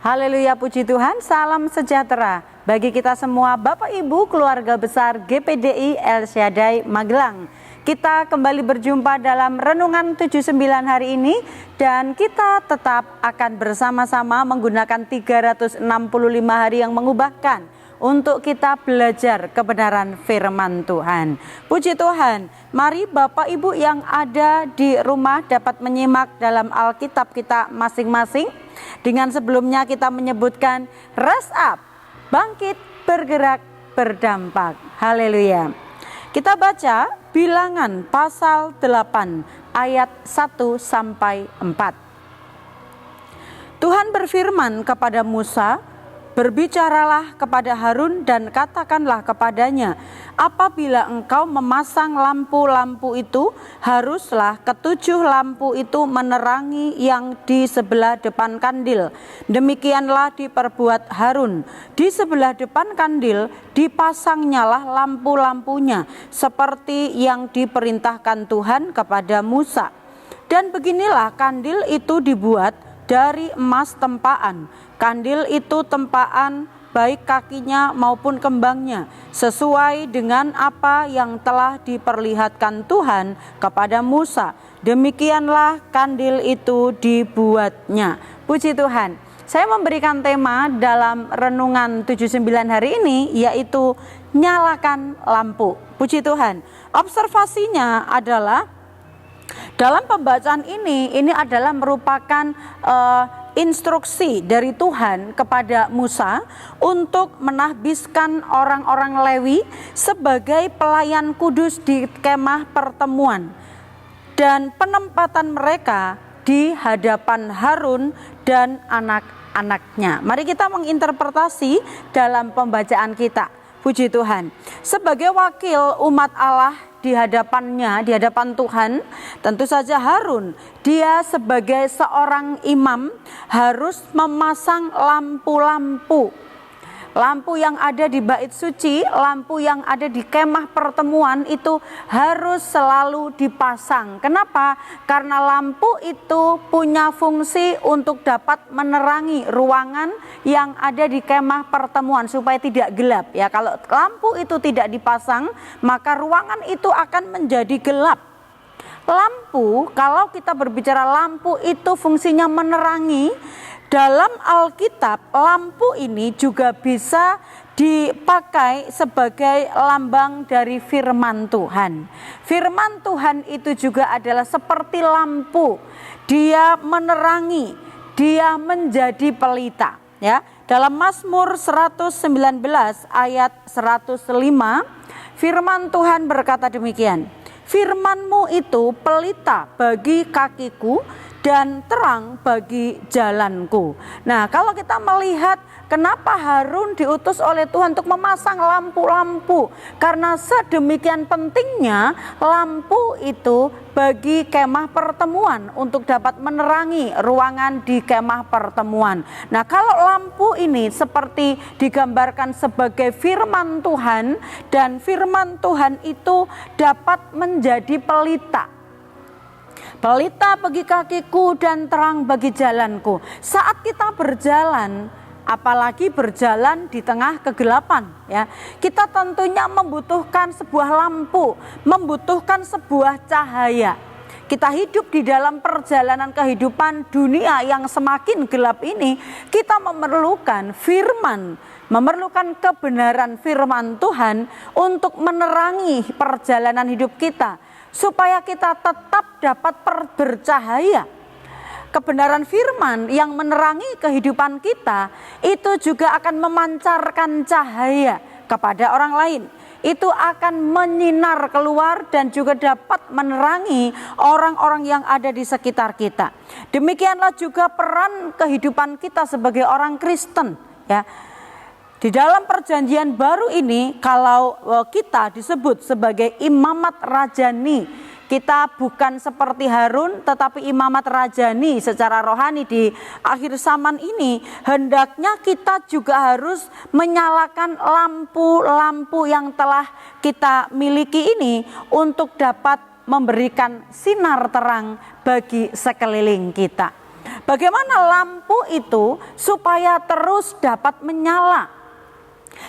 Haleluya, puji Tuhan, salam sejahtera bagi kita semua Bapak Ibu keluarga besar GPDI El Shaddai Magelang. Kita kembali berjumpa dalam Renungan 79 hari ini dan kita tetap akan bersama-sama menggunakan 365 hari yang mengubahkan untuk kita belajar kebenaran firman Tuhan. Puji Tuhan, mari Bapak Ibu yang ada di rumah dapat menyimak dalam Alkitab kita masing-masing. Dengan sebelumnya kita menyebutkan rise up, bangkit, bergerak, berdampak. Haleluya. Kita baca Bilangan pasal 8 ayat 1 sampai 4. Tuhan berfirman kepada Musa, "Berbicaralah kepada Harun dan katakanlah kepadanya, apabila engkau memasang lampu-lampu itu, haruslah ketujuh lampu itu menerangi yang di sebelah depan kandil. Demikianlah diperbuat Harun. Di sebelah depan kandil dipasangnyalah lampu-lampunya, seperti yang diperintahkan Tuhan kepada Musa. Dan beginilah kandil itu dibuat dari emas tempaan. Kandil itu tempaan baik kakinya maupun kembangnya, sesuai dengan apa yang telah diperlihatkan Tuhan kepada Musa. Demikianlah kandil itu dibuatnya." Puji Tuhan. Saya memberikan tema dalam Renungan 79 hari ini, yaitu nyalakan lampu. Puji Tuhan. Observasinya adalah dalam pembacaan ini adalah merupakan instruksi dari Tuhan kepada Musa untuk menahbiskan orang-orang Lewi sebagai pelayan kudus di kemah pertemuan dan penempatan mereka di hadapan Harun dan anak-anaknya. Mari kita menginterpretasi dalam pembacaan kita. Puji Tuhan. Sebagai wakil umat Allah di hadapan Tuhan, tentu saja Harun, dia sebagai seorang imam harus memasang lampu-lampu. Lampu yang ada di bait suci, lampu yang ada di kemah pertemuan itu harus selalu dipasang. Kenapa? Karena lampu itu punya fungsi untuk dapat menerangi ruangan yang ada di kemah pertemuan supaya tidak gelap. Ya, kalau lampu itu tidak dipasang, maka ruangan itu akan menjadi gelap. Lampu, kalau kita berbicara lampu itu fungsinya menerangi. Dalam Alkitab, lampu ini juga bisa dipakai sebagai lambang dari firman Tuhan. Firman Tuhan itu juga adalah seperti lampu. Dia menerangi, dia menjadi pelita. Ya, dalam Mazmur 119 ayat 105, firman Tuhan berkata demikian, "Firman-Mu itu pelita bagi kakiku dan terang bagi jalanku." Nah, kalau kita melihat kenapa Harun diutus oleh Tuhan untuk memasang lampu-lampu, karena sedemikian pentingnya lampu itu bagi kemah pertemuan untuk dapat menerangi ruangan di kemah pertemuan. Nah, kalau lampu ini seperti digambarkan sebagai firman Tuhan, dan firman Tuhan itu dapat menjadi pelita. Pelita bagi kakiku dan terang bagi jalanku. Saat kita berjalan, apalagi berjalan di tengah kegelapan, ya, kita tentunya membutuhkan sebuah lampu, membutuhkan sebuah cahaya. Kita hidup di dalam perjalanan kehidupan dunia yang semakin gelap ini, kita memerlukan firman, memerlukan kebenaran firman Tuhan untuk menerangi perjalanan hidup kita, supaya kita tetap dapat bercahaya. Kebenaran firman yang menerangi kehidupan kita itu juga akan memancarkan cahaya kepada orang lain. Itu akan menyinar keluar dan juga dapat menerangi orang-orang yang ada di sekitar kita. Demikianlah juga peran kehidupan kita sebagai orang Kristen, ya. Di dalam perjanjian baru ini, kalau kita disebut sebagai imamat rajani, kita bukan seperti Harun tetapi imamat rajani secara rohani di akhir zaman ini. Hendaknya kita juga harus menyalakan lampu-lampu yang telah kita miliki ini untuk dapat memberikan sinar terang bagi sekeliling kita. Bagaimana lampu itu supaya terus dapat menyala?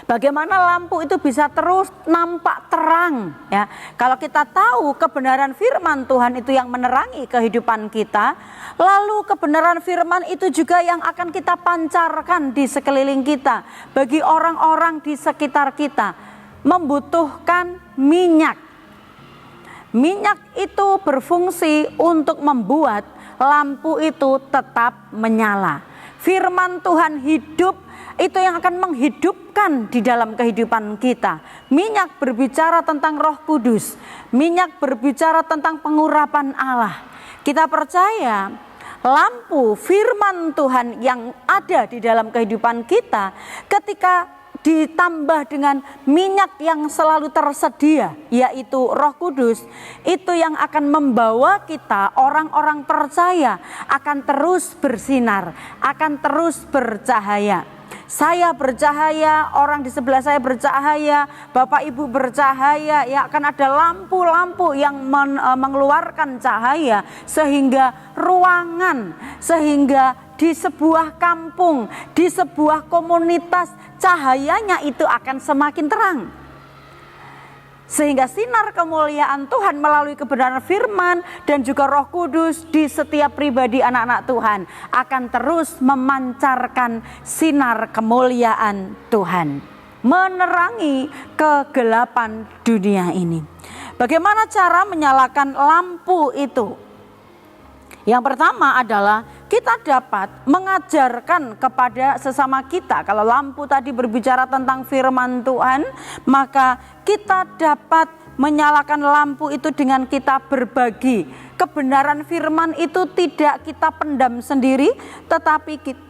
Bagaimana lampu itu bisa terus nampak terang, ya? Kalau kita tahu kebenaran firman Tuhan itu yang menerangi kehidupan kita, lalu kebenaran firman itu juga yang akan kita pancarkan di sekeliling kita, bagi orang-orang di sekitar kita, membutuhkan minyak. Minyak itu berfungsi untuk membuat lampu itu tetap menyala. Firman Tuhan hidup, itu yang akan menghidupkan di dalam kehidupan kita. Minyak berbicara tentang Roh Kudus. Minyak berbicara tentang pengurapan Allah. Kita percaya lampu firman Tuhan yang ada di dalam kehidupan kita, ketika ditambah dengan minyak yang selalu tersedia, yaitu Roh Kudus, itu yang akan membawa kita, orang-orang percaya, akan terus bersinar, akan terus bercahaya. Saya bercahaya, orang di sebelah saya bercahaya, Bapak Ibu bercahaya, ya akan ada lampu-lampu yang mengeluarkan cahaya, sehingga ruangan, sehingga di sebuah kampung, di sebuah komunitas, cahayanya itu akan semakin terang. Sehingga sinar kemuliaan Tuhan melalui kebenaran firman dan juga Roh Kudus di setiap pribadi anak-anak Tuhan akan terus memancarkan sinar kemuliaan Tuhan, menerangi kegelapan dunia ini. Bagaimana cara menyalakan lampu itu? Yang pertama adalah kita dapat mengajarkan kepada sesama kita. Kalau lampu tadi berbicara tentang firman Tuhan, maka kita dapat menyalakan lampu itu dengan kita berbagi. Kebenaran firman itu tidak kita pendam sendiri, tetapi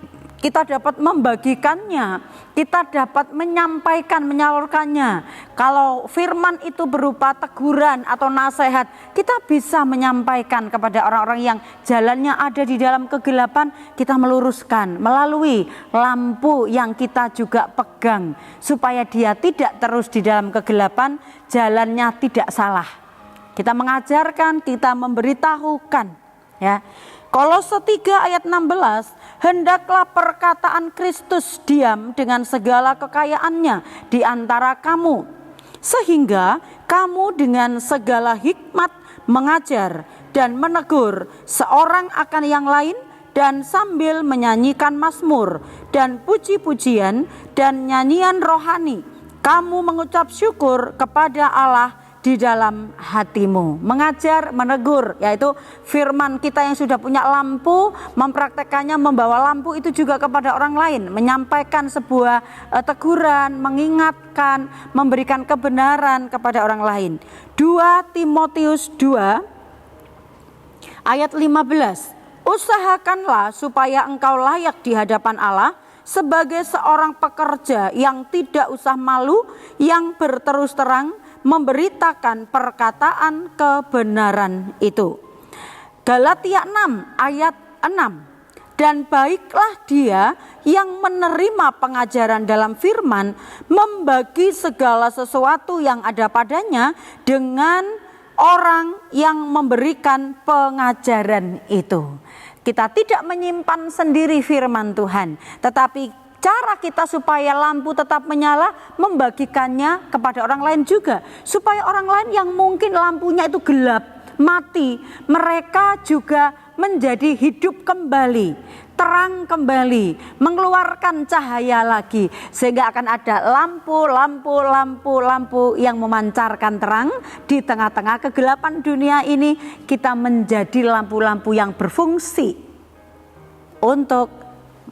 kita dapat membagikannya, kita dapat menyampaikan, menyalurkannya. Kalau firman itu berupa teguran atau nasihat, kita bisa menyampaikan kepada orang-orang yang jalannya ada di dalam kegelapan, kita meluruskan melalui lampu yang kita juga pegang, supaya dia tidak terus di dalam kegelapan, jalannya tidak salah. Kita mengajarkan, kita memberitahukan, ya. Kolose 3 ayat 16, hendaklah perkataan Kristus diam dengan segala kekayaannya di antara kamu, sehingga kamu dengan segala hikmat mengajar dan menegur seorang akan yang lain, dan sambil menyanyikan mazmur dan puji-pujian dan nyanyian rohani, kamu mengucap syukur kepada Allah di dalam hatimu. Mengajar, menegur, yaitu firman kita yang sudah punya lampu, mempraktekannya, membawa lampu itu juga kepada orang lain, menyampaikan sebuah teguran, mengingatkan, memberikan kebenaran kepada orang lain. 2 Timotius 2 ayat 15, usahakanlah supaya engkau layak di hadapan Allah sebagai seorang pekerja yang tidak usah malu, yang berterus terang memberitakan perkataan kebenaran itu. Galatia 6 ayat 6, dan baiklah dia yang menerima pengajaran dalam firman, membagi segala sesuatu yang ada padanya dengan orang yang memberikan pengajaran itu. Kita tidak menyimpan sendiri firman Tuhan, tetapi cara kita supaya lampu tetap menyala, membagikannya kepada orang lain juga, supaya orang lain yang mungkin lampunya itu gelap, mati, mereka juga menjadi hidup kembali, terang kembali, mengeluarkan cahaya lagi, sehingga akan ada lampu yang memancarkan terang di tengah-tengah kegelapan dunia ini. Kita menjadi lampu-lampu yang berfungsi untuk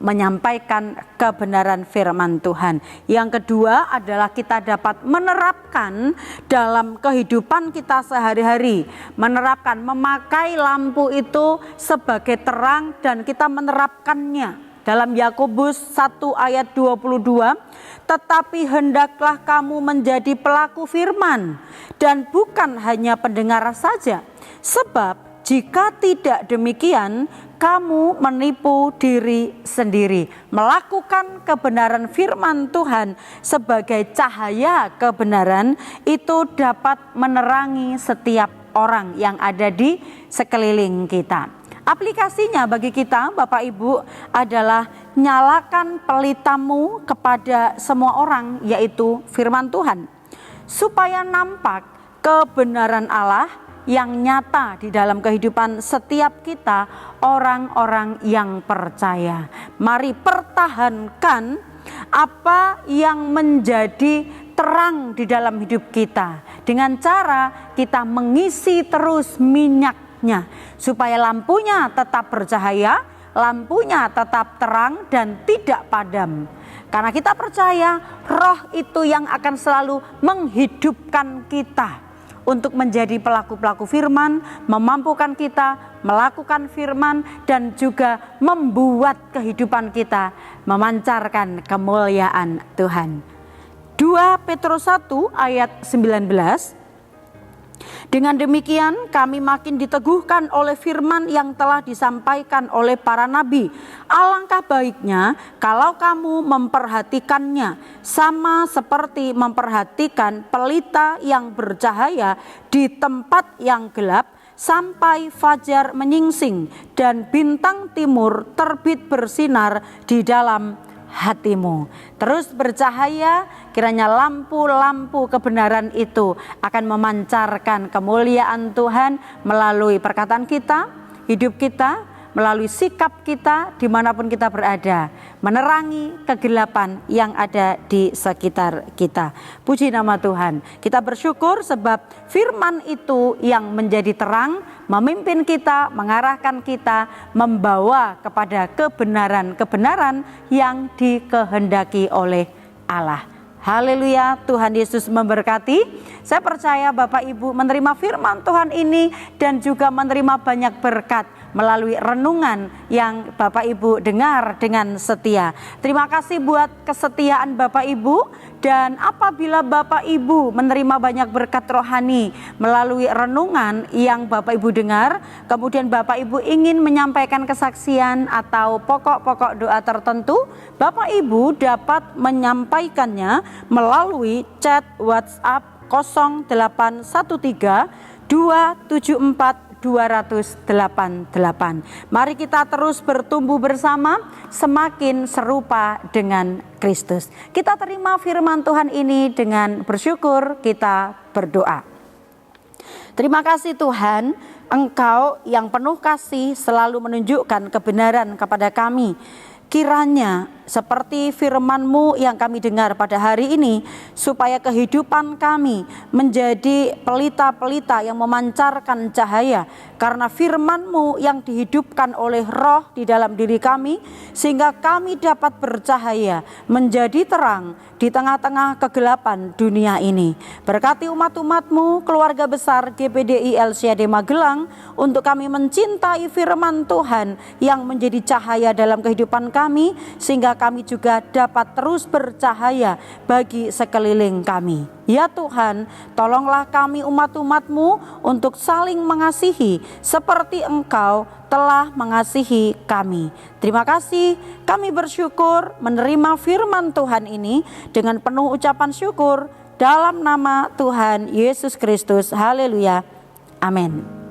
menyampaikan kebenaran firman Tuhan. Yang kedua adalah kita dapat menerapkan dalam kehidupan kita sehari-hari, menerapkan, memakai lampu itu sebagai terang, dan kita menerapkannya. Dalam Yakobus 1 ayat 22, tetapi hendaklah kamu menjadi pelaku firman dan bukan hanya pendengar saja, sebab jika tidak demikian, kamu menipu diri sendiri. Melakukan kebenaran firman Tuhan sebagai cahaya kebenaran itu dapat menerangi setiap orang yang ada di sekeliling kita. Aplikasinya bagi kita Bapak Ibu adalah nyalakan pelitamu kepada semua orang, yaitu firman Tuhan, supaya nampak kebenaran Allah yang nyata di dalam kehidupan setiap kita, orang-orang yang percaya. Mari pertahankan apa yang menjadi terang di dalam hidup kita dengan cara kita mengisi terus minyaknya, supaya lampunya tetap bercahaya, lampunya tetap terang dan tidak padam. Karena kita percaya Roh itu yang akan selalu menghidupkan kita untuk menjadi pelaku-pelaku firman, memampukan kita melakukan firman, dan juga membuat kehidupan kita memancarkan kemuliaan Tuhan. 2 Petrus 1 ayat 19. Dengan demikian kami makin diteguhkan oleh firman yang telah disampaikan oleh para nabi. Alangkah baiknya kalau kamu memperhatikannya sama seperti memperhatikan pelita yang bercahaya di tempat yang gelap sampai fajar menyingsing dan bintang timur terbit bersinar di dalam hatimu. Terus bercahaya, kiranya lampu-lampu kebenaran itu akan memancarkan kemuliaan Tuhan melalui perkataan kita, hidup kita, melalui sikap kita dimanapun kita berada, menerangi kegelapan yang ada di sekitar kita. Puji nama Tuhan. Kita bersyukur sebab firman itu yang menjadi terang, memimpin kita, mengarahkan kita, membawa kepada kebenaran-kebenaran yang dikehendaki oleh Allah. Haleluya, Tuhan Yesus memberkati. Saya percaya Bapak Ibu menerima firman Tuhan ini dan juga menerima banyak berkat melalui renungan yang Bapak Ibu dengar dengan setia. Terima kasih buat kesetiaan Bapak Ibu, dan apabila Bapak Ibu menerima banyak berkat rohani melalui renungan yang Bapak Ibu dengar, kemudian Bapak Ibu ingin menyampaikan kesaksian atau pokok-pokok doa tertentu, Bapak Ibu dapat menyampaikannya melalui chat WhatsApp 0813 274 288. Mari kita terus bertumbuh bersama, semakin serupa dengan Kristus. Kita terima firman Tuhan ini dengan bersyukur, kita berdoa. Terima kasih Tuhan, Engkau yang penuh kasih selalu menunjukkan kebenaran kepada kami. Kiranya seperti firman-Mu yang kami dengar pada hari ini, supaya kehidupan kami menjadi pelita-pelita yang memancarkan cahaya, karena firman-Mu yang dihidupkan oleh Roh di dalam diri kami, sehingga kami dapat bercahaya menjadi terang di tengah-tengah kegelapan dunia ini. Berkati umat-umat-Mu, keluarga besar GPDI LCAD Magelang, untuk kami mencintai firman Tuhan yang menjadi cahaya dalam kehidupan kami, sehingga kami juga dapat terus bercahaya bagi sekeliling kami. Ya Tuhan, tolonglah kami umat-umat-Mu untuk saling mengasihi seperti Engkau telah mengasihi kami. Terima kasih, kami bersyukur menerima firman Tuhan ini dengan penuh ucapan syukur dalam nama Tuhan Yesus Kristus. Haleluya. Amin.